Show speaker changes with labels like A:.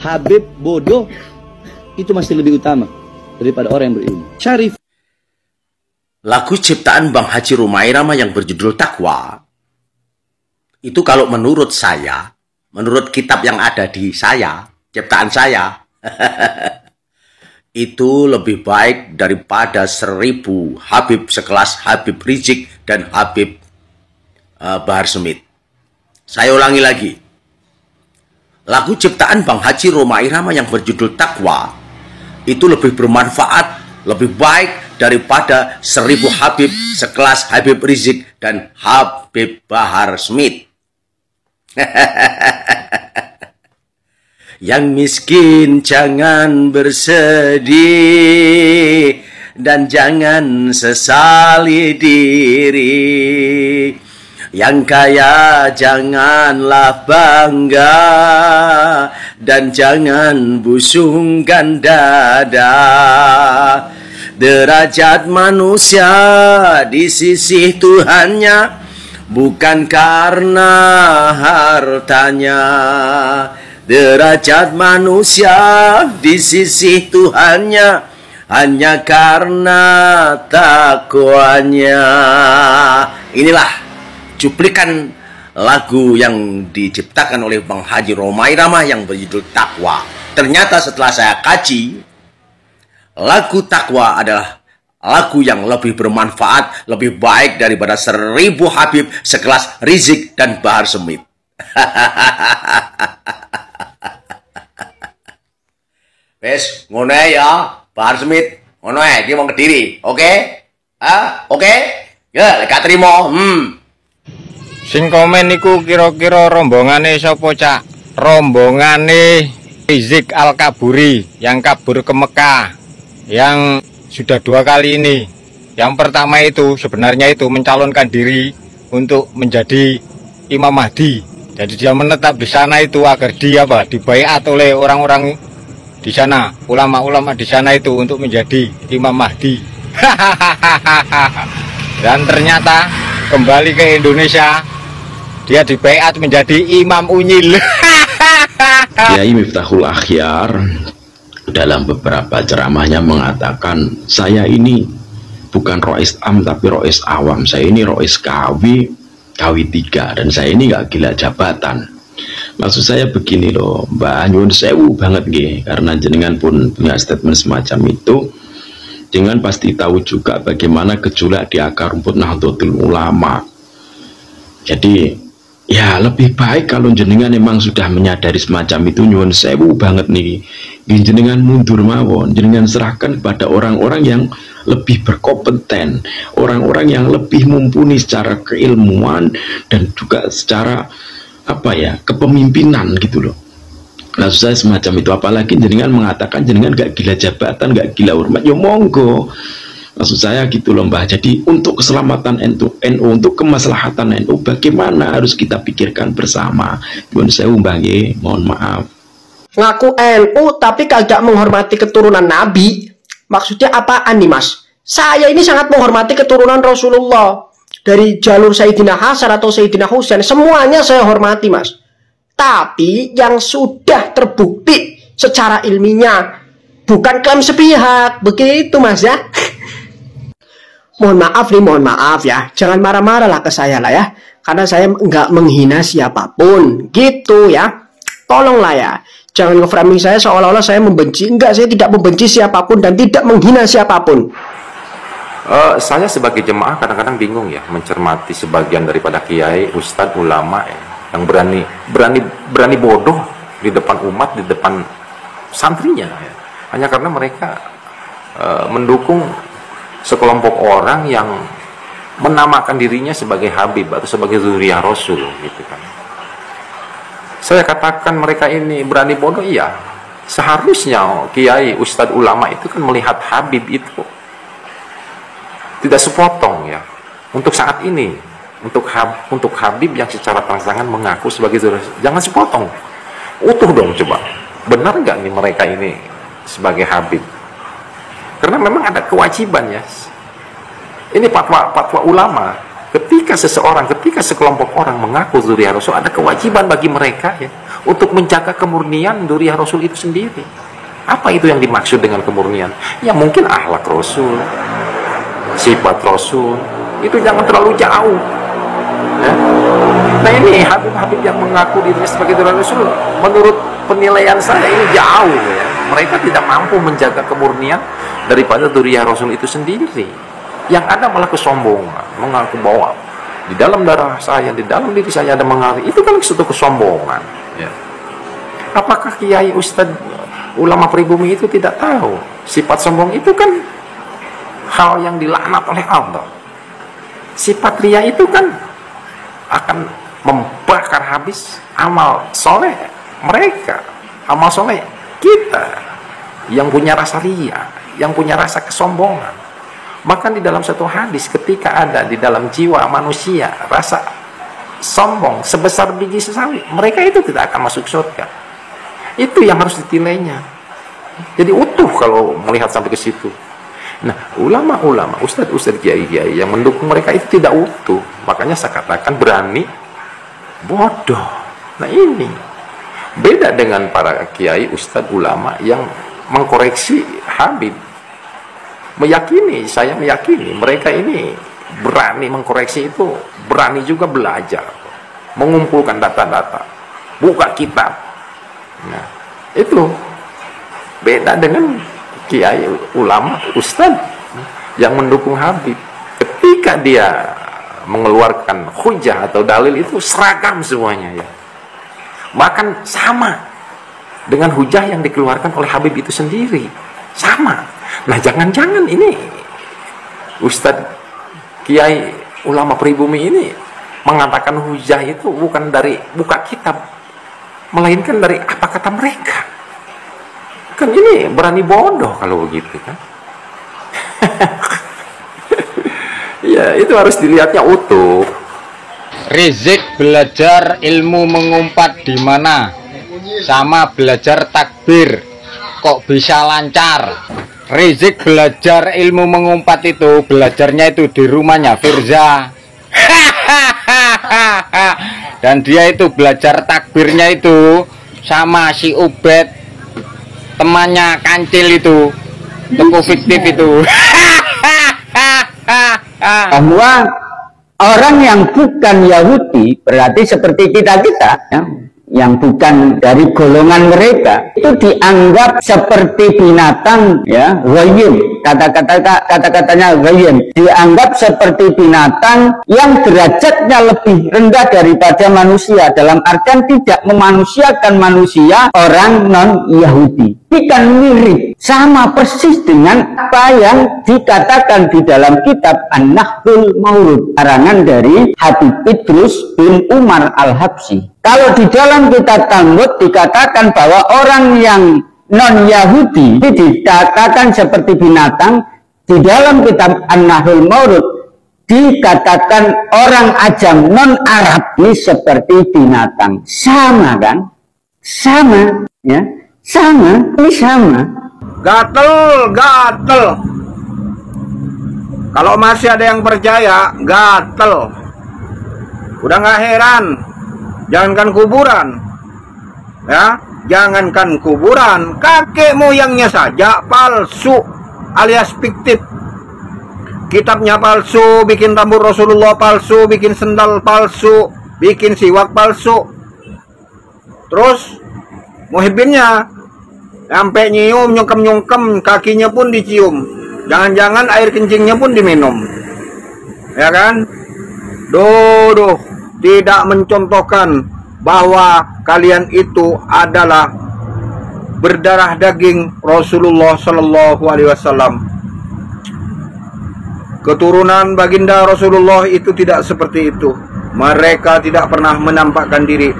A: Habib bodoh itu masih lebih utama daripada orang yang berilmu. Syarif.
B: Lagu ciptaan Bang Haji Romai Rama yang berjudul Takwa, itu kalau menurut saya, menurut kitab yang ada di saya, ciptaan saya, itu lebih baik daripada 1000 Habib sekelas Habib Rizik dan Habib Bahar Smith. Saya ulangi lagi. Lagu ciptaan Bang Haji Romai Rama yang berjudul Takwa itu lebih bermanfaat, lebih baik daripada 1000 Habib sekelas Habib Rizik dan Habib Bahar Smith. Yang miskin jangan bersedih dan jangan sesali diri. Yang kaya janganlah bangga dan jangan busungkan dada. Derajat manusia di sisi Tuhannya bukan karena hartanya. Derajat manusia di sisi Tuhannya hanya karena takwanya. Inilah cuplikan lagu yang diciptakan oleh Bang Haji Romai Rama yang berjudul Takwa. Ternyata setelah saya kaji, lagu Takwa adalah lagu yang lebih bermanfaat, lebih baik daripada 1000 Habib sekelas Rizik dan Bahar Smith. Wes, ngono ya, Bahar Smith, ngono ya, dia mau Kediri, oke? Oke? Ya, gak terima.
C: Sing komen niku kira-kira rombongane sapa, Cak? Rombongane Rizik Al-Kaburi yang kabur ke Mekah, yang sudah 2 kali ini. Yang pertama itu sebenarnya itu mencalonkan diri untuk menjadi Imam Mahdi. Jadi dia menetap di sana itu agar dia dibaiat oleh orang-orang di sana, ulama-ulama di sana itu untuk menjadi Imam Mahdi. Dan ternyata kembali ke Indonesia, dia dibaiat menjadi Imam Unyil.
D: Kiai Miftahul Akhyar dalam beberapa ceramahnya mengatakan, saya ini bukan Rois Am tapi Rois Awam. Saya ini Rois KW 3 dan saya ini gak gila jabatan. Maksud saya begini loh, Mbak Nyun sewu banget nggih, karena jenengan pun punya statement semacam itu. Jenengan pasti tahu juga bagaimana gejolak di akar rumput Nahdlatul Ulama. Jadi ya lebih baik kalau jenengan memang sudah menyadari semacam itu, nyuwun sewu banget nih, jenengan mundur mawon, jenengan serahkan kepada orang-orang yang lebih berkompeten, orang-orang yang lebih mumpuni secara keilmuan dan juga secara kepemimpinan gitu loh. Maksud saya semacam itu, apalagi jenengan mengatakan jenengan gak gila jabatan, gak gila hormat, ya monggo. Maksud saya gitu loh Mbah. Jadi untuk keselamatan NU, untuk kemaslahatan NU, bagaimana harus kita pikirkan bersama. Nyuwun sewu Mbah nggih, mohon maaf.
E: Ngaku NU tapi kagak menghormati keturunan Nabi. Maksudnya apaan nih Mas? Saya ini sangat menghormati keturunan Rasulullah. Dari jalur Sayyidina Hasan atau Sayyidina Husain, semuanya saya hormati Mas. Tapi yang sudah terbukti secara ilminya, bukan klaim sepihak. Begitu Mas ya. Mohon maaf nih, mohon maaf ya. Jangan marah-marah lah ke saya lah ya. Karena saya nggak menghina siapapun. Gitu ya. Tolonglah ya. Jangan nge-framing saya seolah-olah saya membenci. Enggak, saya tidak membenci siapapun dan tidak menghina siapapun.
F: Saya sebagai jemaah kadang-kadang bingung ya mencermati sebagian daripada kiai, ustadz, ulama yang berani bodoh di depan umat, di depan santrinya ya. Hanya karena mereka mendukung sekelompok orang yang menamakan dirinya sebagai Habib atau sebagai zuriyah Rasul gitu kan. Saya katakan mereka ini berani bodoh, iya. Seharusnya kiai, ustadz, ulama itu kan melihat Habib itu tidak sepotong ya. Untuk saat ini, untuk Habib yang secara terang-terangan mengaku sebagai zuriyah, jangan sepotong. Utuh dong coba. Benar nggak nih mereka ini sebagai Habib? Karena memang ada kewajiban ya. Ini fatwa ulama. Ketika sekelompok orang mengaku zuriyah Rasul, ada kewajiban bagi mereka ya untuk menjaga kemurnian dzurriyyah Rasul itu sendiri. Apa itu yang dimaksud dengan kemurnian? Ya mungkin akhlak Rasul, sifat Rasul, itu jangan terlalu jauh. Ya. Nah ini Habib-habib yang mengaku dirinya sebagai dzurriyyah Rasul, menurut penilaian saya ini jauh ya. Mereka tidak mampu menjaga kemurnian daripada dzurriyyah Rasul itu sendiri. Yang ada malah kesombongan, mengaku bahwa di dalam darah saya, di dalam diri saya ada mengalir. Itu kan suatu kesombongan. Ya. Apakah kiai, ustadz, ulama pribumi itu tidak tahu sifat sombong itu kan hal yang dilaknat oleh Allah. Sifat ria itu kan akan membakar habis amal soleh mereka, amal soleh kita yang punya rasa ria, yang punya rasa kesombongan. Maka di dalam satu hadis, ketika ada di dalam jiwa manusia rasa sombong sebesar biji sesawi, mereka itu tidak akan masuk surga. Itu yang harus ditilainya. Jadi utuh kalau melihat sampai ke situ. Nah, ulama-ulama, ustadz-ustadz, kiai-kiai yang mendukung mereka itu tidak utuh. Makanya saya katakan berani bodoh. Nah ini beda dengan para kiai, ustadz, ulama yang mengkoreksi Habib. Saya meyakini mereka ini berani mengkoreksi itu, berani juga belajar, mengumpulkan data-data, buka kitab. Nah, itu beda dengan kiai, ulama, ustadz yang mendukung Habib. Ketika dia mengeluarkan hujah atau dalil itu seragam semuanya ya. Bahkan sama dengan hujah yang dikeluarkan oleh Habib itu sendiri. Sama. Nah, jangan-jangan ini ustadz, kiai, ulama pribumi ini mengatakan hujah itu bukan dari buka kitab, melainkan dari apa kata mereka. Kan ini berani bodoh kalau begitu kan. Ya, itu harus dilihatnya utuh.
C: Rizik belajar ilmu mengumpat di mana? Sama belajar takbir kok bisa lancar? Rizik belajar ilmu mengumpat itu, belajarnya itu di rumahnya Firza. Dan dia itu belajar takbirnya itu sama si Ubed, temannya Kancil itu, toko fiktif itu.
G: Bahwa orang yang bukan Yahudi, berarti seperti kita-kita ya, yang bukan dari golongan mereka, itu dianggap seperti binatang ya, ghayyim, kata-katanya ghayyim, dianggap seperti binatang yang derajatnya lebih rendah daripada manusia, dalam artian tidak memanusiakan manusia orang non-Yahudi. Bukan mirip, sama persis dengan apa yang dikatakan di dalam kitab An-Nahul Maurud, karangan dari Habib Idrus bin Umar Al-Habsyi. Kalau di dalam kitab Talmud dikatakan bahwa orang yang non-Yahudi dikatakan seperti binatang, di dalam kitab An-Nahul Maurud dikatakan orang ajam non-Arab ini seperti binatang. Sama kan? Sama ya. Sama, ini sama.
H: Gatel. Kalau masih ada yang percaya, gatel. Udah nggak heran. Jangankan kuburan, ya, jangankan kuburan, kakek moyangnya saja palsu alias fiktif. Kitabnya palsu, bikin rambut Rasulullah palsu, bikin sendal palsu, bikin siwak palsu. Terus muhibbinnya sampai nyium, nyungkem kakinya pun dicium, jangan-jangan air kencingnya pun diminum, ya kan? Dodo tidak mencontohkan bahwa kalian itu adalah berdarah daging Rasulullah Shallallahu Alaihi Wasallam. Keturunan baginda Rasulullah itu tidak seperti itu. Mereka tidak pernah menampakkan diri.